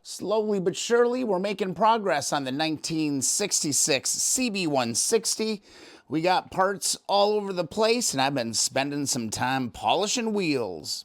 Slowly but surely, we're making progress on the 1966 CB160. We got parts all over the place, and I've been spending some time polishing wheels.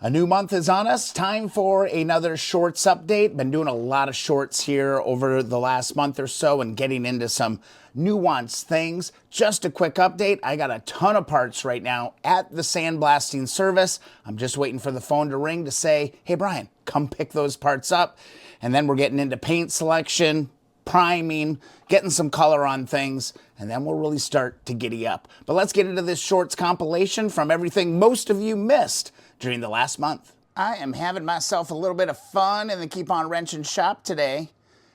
A new month is on us. Time for another shorts update. Been doing a lot of shorts here over the last month or so and getting into some nuanced things. Just a quick update. I got a ton of parts right now at the sandblasting service. I'm just waiting for the phone to ring to say, hey, Brian, come pick those parts up. And then we're getting into paint selection, priming, getting some color on things, and then we'll really start to giddy up. But let's get into this shorts compilation from everything most of you missed during the last month. I am having myself a little bit of fun in the Keep On Wrenching shop today.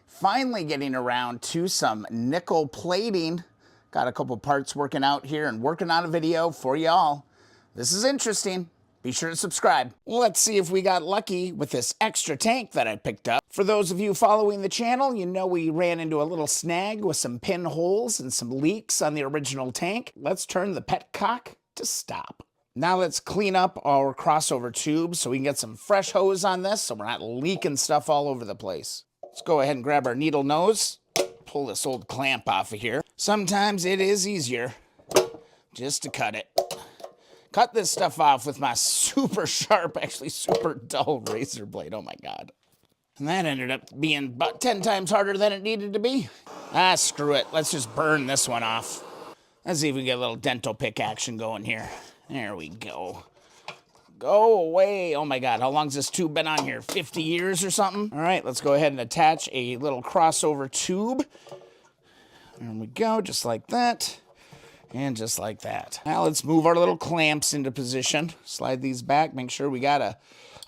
Finally getting around to some nickel plating. Got a couple parts working out here and working on a video for y'all. This is interesting. Be sure to subscribe. Let's see if we got lucky with this extra tank that I picked up. For those of you following the channel, you know we ran into a little snag with some pinholes and some leaks on the original tank. Let's turn the petcock to stop. Now let's clean up our crossover tubes so we can get some fresh hose on this so we're not leaking stuff all over the place. Let's go ahead and grab our needle nose, pull this old clamp off of here. Sometimes it is easier just to cut it. Cut this stuff off with my super sharp, actually super dull razor blade. Oh my God. And that ended up being about 10 times harder than it needed to be. Ah, screw it. Let's just burn this one off. Let's see if we can get a little dental pick action going here. There we go. Go away. Oh my God, how long's this tube been on here? 50 years or something? All right, let's go ahead and attach a little crossover tube. There we go, just like that. And just like that. Now let's move our little clamps into position. Slide these back, make sure we got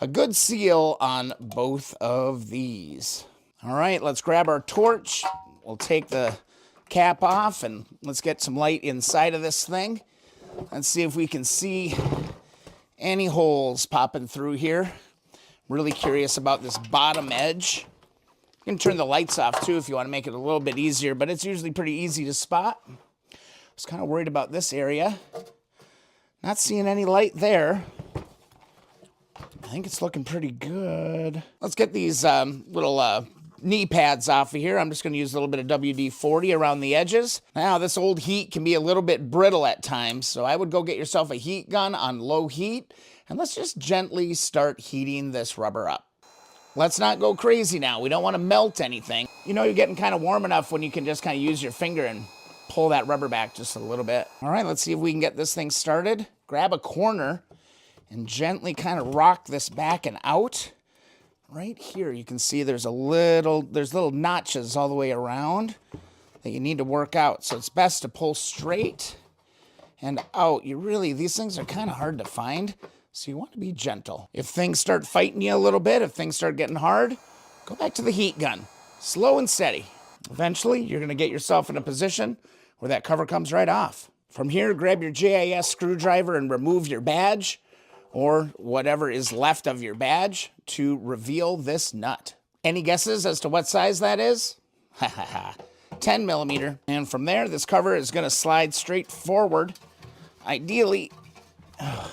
a good seal on both of these. All right, let's grab our torch. We'll take the cap off and let's get some light inside of this thing. Let's see if we can see any holes popping through here. Really curious about this bottom edge. You can turn the lights off too if you want to make it a little bit easier, but it's usually pretty easy to spot. I was kind of worried about this area. Not seeing any light there. I think it's looking pretty good. Let's get these little knee pads off of here. I'm just going to use a little bit of WD-40 around the edges. Now, this old heat can be a little bit brittle at times, so I would go get yourself a heat gun on low heat, and let's just gently start heating this rubber up. Let's not go crazy now. We don't want to melt anything. You know, you're getting kind of warm enough when you can just kind of use your finger and pull that rubber back just a little bit. All right, let's see if we can get this thing started. Grab a corner and gently kind of rock this back and out. Right here, you can see there's little notches all the way around that you need to work out. So it's best to pull straight and out. These things are kind of hard to find, so you want to be gentle. If things start fighting you a little bit, if things start getting hard, go back to the heat gun. Slow and steady. Eventually, you're going to get yourself in a position where that cover comes right off. From here, grab your JIS screwdriver and remove your badge, or whatever is left of your badge, to reveal this nut. Any guesses as to what size that is? 10 millimeter. And from there, this cover is gonna slide straight forward. Ideally,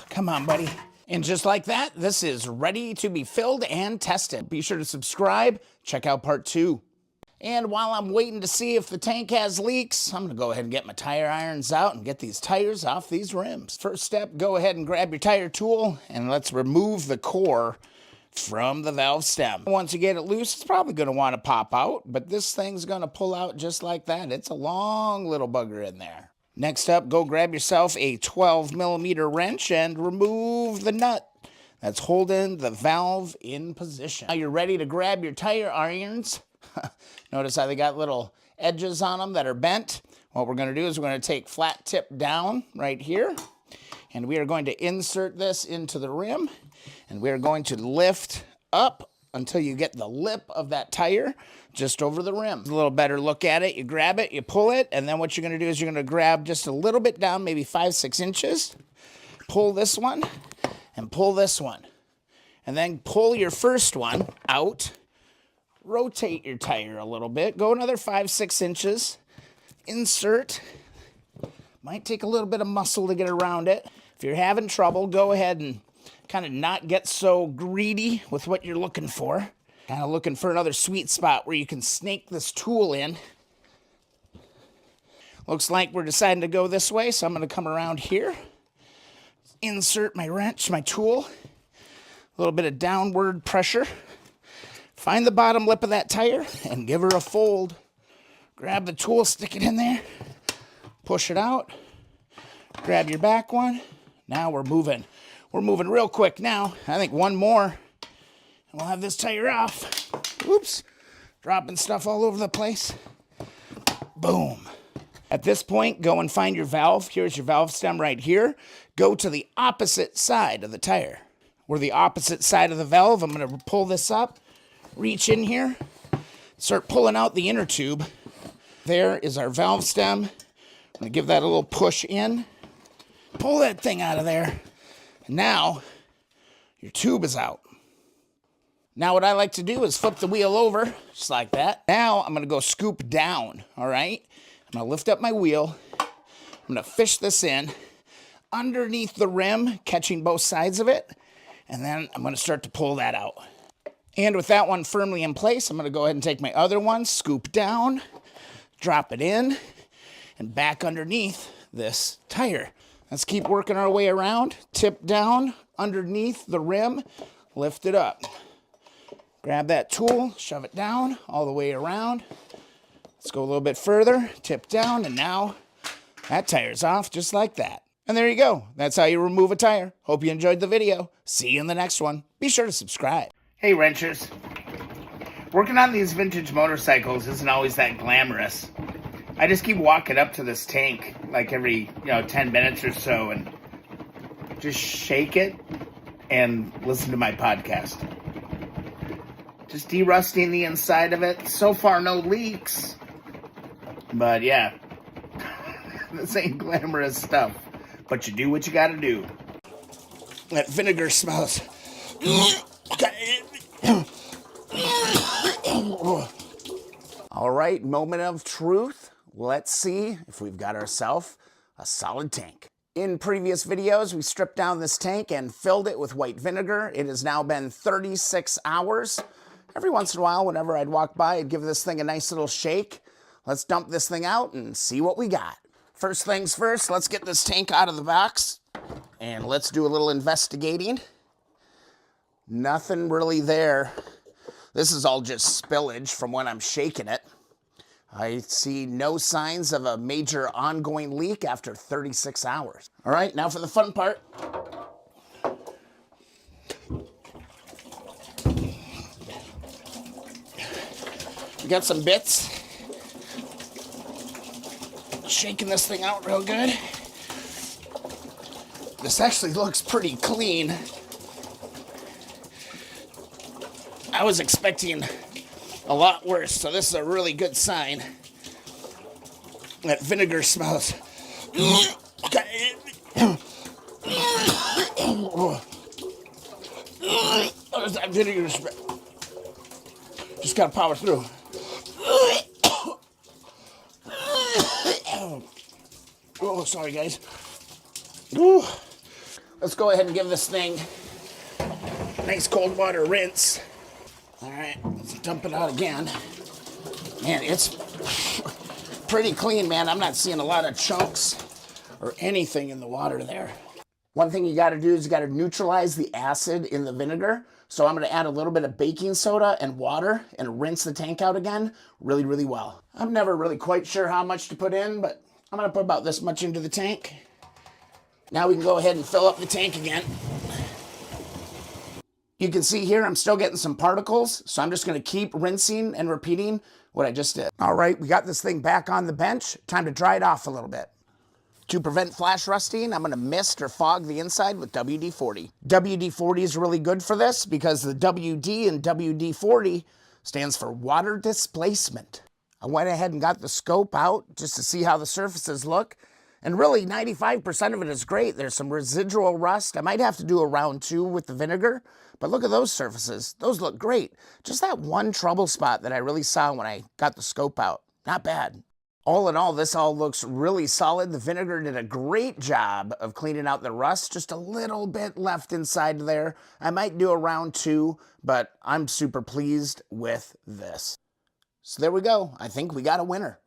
come on, buddy. And just like that, this is ready to be filled and tested. Be sure to subscribe, check out part 2. And while I'm waiting to see if the tank has leaks, I'm gonna go ahead and get my tire irons out and get these tires off these rims. First step, go ahead and grab your tire tool and let's remove the core from the valve stem. Once you get it loose, it's probably gonna wanna pop out, but this thing's gonna pull out just like that. It's a long little bugger in there. Next up, go grab yourself a 12 millimeter wrench and remove the nut that's holding the valve in position. Now you're ready to grab your tire irons. Notice how they got little edges on them that are bent. What we're going to do is we're going to take flat tip down right here, and we are going to insert this into the rim, and we are going to lift up until you get the lip of that tire just over the rim. A little better look at it. You grab it, you pull it, and then what you're going to do is you're going to grab just a little bit down, maybe 5-6 inches, pull this one, and pull this one, and then pull your first one out. Rotate your tire a little bit, go another 5-6 inches, insert. Might take a little bit of muscle to get around it. If you're having trouble, go ahead and kind of not get so greedy with what you're looking for. Kind of looking for another sweet spot where you can snake this tool in. Looks like we're deciding to go this way, so I'm going to come around here. Insert my wrench, my tool. A little bit of downward pressure. Find the bottom lip of that tire and give her a fold. Grab the tool, stick it in there. Push it out. Grab your back one. Now we're moving. We're moving real quick now. I think one more, and we'll have this tire off. Oops. Dropping stuff all over the place. Boom. At this point, go and find your valve. Here's your valve stem right here. Go to the opposite side of the tire. We're the opposite side of the valve. I'm going to pull this up, reach in here, start pulling out the inner tube. There is our valve stem. I'm going to give that a little push in. Pull that thing out of there. And now, your tube is out. Now what I like to do is flip the wheel over, just like that. Now I'm going to go scoop down, all right? I'm going to lift up my wheel. I'm going to fish this in underneath the rim, catching both sides of it. And then I'm going to start to pull that out. And with that one firmly in place, I'm going to go ahead and take my other one, scoop down, drop it in, and back underneath this tire. Let's keep working our way around. Tip down underneath the rim, lift it up. Grab that tool, shove it down all the way around. Let's go a little bit further, tip down, and now that tire's off just like that. And there you go. That's how you remove a tire. Hope you enjoyed the video. See you in the next one. Be sure to subscribe. Hey, wrenchers. Working on these vintage motorcycles isn't always that glamorous. I just keep walking up to this tank like every 10 minutes or so and just shake it and listen to my podcast. Just derusting the inside of it. So far, no leaks. But yeah, this ain't glamorous stuff. But you do what you gotta do. That vinegar smells. All right, moment of truth. Let's see if we've got ourselves a solid tank. In previous videos, we stripped down this tank and filled it with white vinegar. It has now been 36 hours. Every once in a while, whenever I'd walk by, I'd give this thing a nice little shake. Let's dump this thing out and see what we got. First things first, let's get this tank out of the box and let's do a little investigating. Nothing really there. This is all just spillage from when I'm shaking it. I see no signs of a major ongoing leak after 36 hours. All right, now for the fun part. We got some bits. Shaking this thing out real good. This actually looks pretty clean. I was expecting a lot worse, so this is a really good sign. That vinegar smells. That vinegar smell. Just gotta power through. Oh, sorry guys. Ooh. Let's go ahead and give this thing a nice cold water rinse. All right, let's dump it out again. Man, it's pretty clean, man. I'm not seeing a lot of chunks or anything in the water there. One thing you gotta do is you gotta neutralize the acid in the vinegar. So I'm gonna add a little bit of baking soda and water and rinse the tank out again really, really well. I'm never really quite sure how much to put in, but I'm gonna put about this much into the tank. Now we can go ahead and fill up the tank again. You can see here I'm still getting some particles, so I'm just gonna keep rinsing and repeating what I just did. All right, we got this thing back on the bench. Time to dry it off a little bit. To prevent flash rusting, I'm gonna mist or fog the inside with WD-40. WD-40 is really good for this because the WD in WD-40 stands for water displacement. I went ahead and got the scope out just to see how the surfaces look. And really 95% of it is great. There's some residual rust. I might have to do a round 2 with the vinegar, but look at those surfaces. Those look great. Just that one trouble spot that I really saw when I got the scope out. Not bad. All in all, this all looks really solid. The vinegar did a great job of cleaning out the rust. Just a little bit left inside there. I might do a round 2, but I'm super pleased with this. So there we go. I think we got a winner.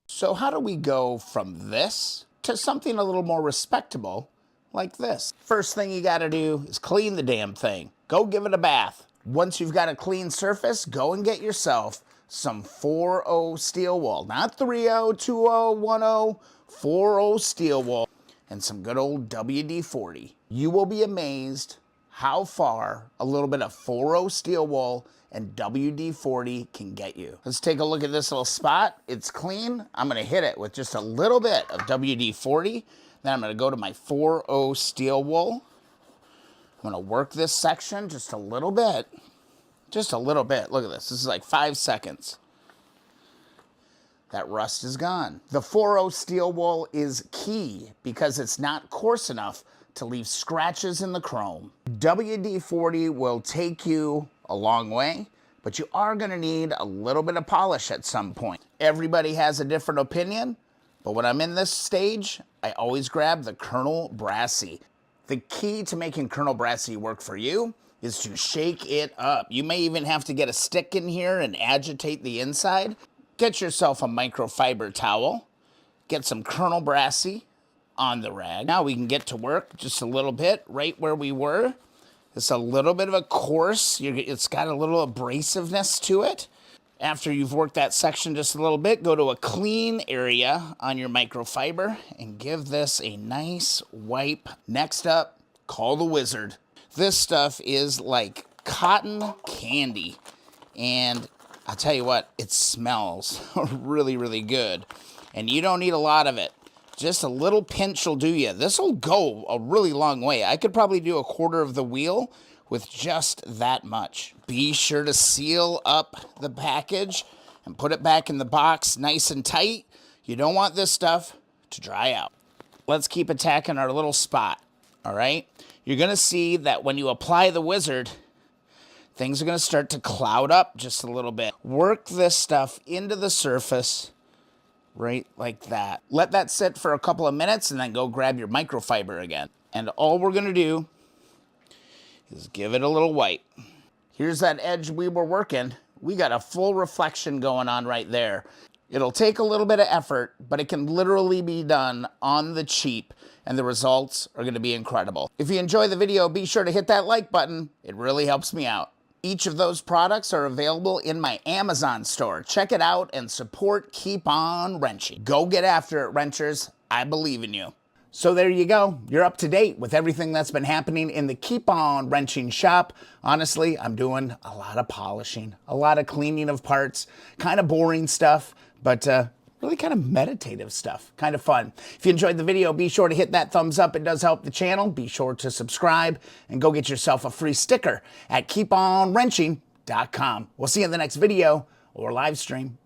So how do we go from this to something a little more respectable like this? First thing you gotta do is clean the damn thing. Go give it a bath. Once you've got a clean surface, go and get yourself some 4.0 steel wool. Not 3.0, 2.0, 1.0, 4.0 steel wool. And some good old WD-40. You will be amazed how far a little bit of 4.0 steel wool and WD-40 can get you. Let's take a look at this little spot. It's clean. I'm gonna hit it with just a little bit of WD-40. Then I'm gonna go to my 4.0 steel wool. I'm gonna work this section just a little bit. Just a little bit. Look at this. This is like 5 seconds. That rust is gone. The 4.0 steel wool is key because it's not coarse enough to leave scratches in the chrome. WD-40 will take you a long way, but you are gonna need a little bit of polish at some point. Everybody has a different opinion, but when I'm in this stage, I always grab the Colonel Brassy. The key to making Colonel Brassy work for you is to shake it up. You may even have to get a stick in here and agitate the inside. Get yourself a microfiber towel. Get some Colonel Brassy on the rag. Now we can get to work just a little bit right where we were. It's a little bit of a coarse. It's got a little abrasiveness to it. After you've worked that section just a little bit, go to a clean area on your microfiber and give this a nice wipe. Next up, call the wizard. This stuff is like cotton candy. And I'll tell you what, it smells really, really good. And you don't need a lot of it. Just a little pinch will do you. This will go a really long way. I could probably do a quarter of the wheel with just that much. Be sure to seal up the package and put it back in the box nice and tight. You don't want this stuff to dry out. Let's keep attacking our little spot, all right? You're gonna see that when you apply the wizard, things are gonna start to cloud up just a little bit. Work this stuff into the surface right like that. Let that sit for a couple of minutes and then go grab your microfiber again. And all we're gonna do is give it a little wipe. Here's that edge we were working. We got a full reflection going on right there. It'll take a little bit of effort, but it can literally be done on the cheap, and the results are gonna be incredible. If you enjoy the video, be sure to hit that like button. It really helps me out. Each of those products are available in my Amazon store. Check it out and support Keep On Wrenching. Go get after it, wrenchers. I believe in you. So there you go. You're up to date with everything that's been happening in the Keep On Wrenching shop. Honestly, I'm doing a lot of polishing, a lot of cleaning of parts, kind of boring stuff, but really kind of meditative stuff, kind of fun. If you enjoyed the video, be sure to hit that thumbs up. It does help the channel. Be sure to subscribe and go get yourself a free sticker at keeponwrenching.com. We'll see you in the next video or live stream.